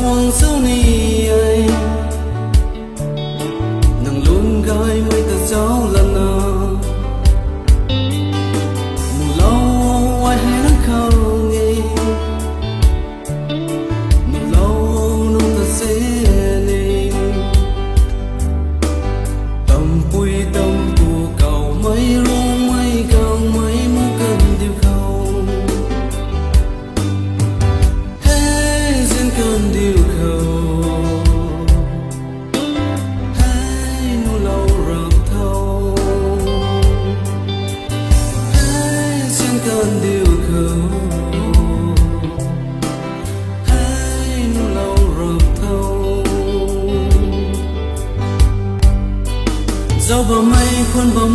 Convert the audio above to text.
hoàng sâu ni ai nàng luôn gai mấy ta giáo lần nào mù lâu ai hay nắng khâu nghe mù lâu nung ta sẽ nề tâm quy tâm của cầu mấy rung mấy cầu mấy muốn cần điều khâu hey xin cần điều khâu hey nu lâu rập thâu hey xin cần điều khâu hey nu lâu rập thâu dẫu bao mây khuôn bao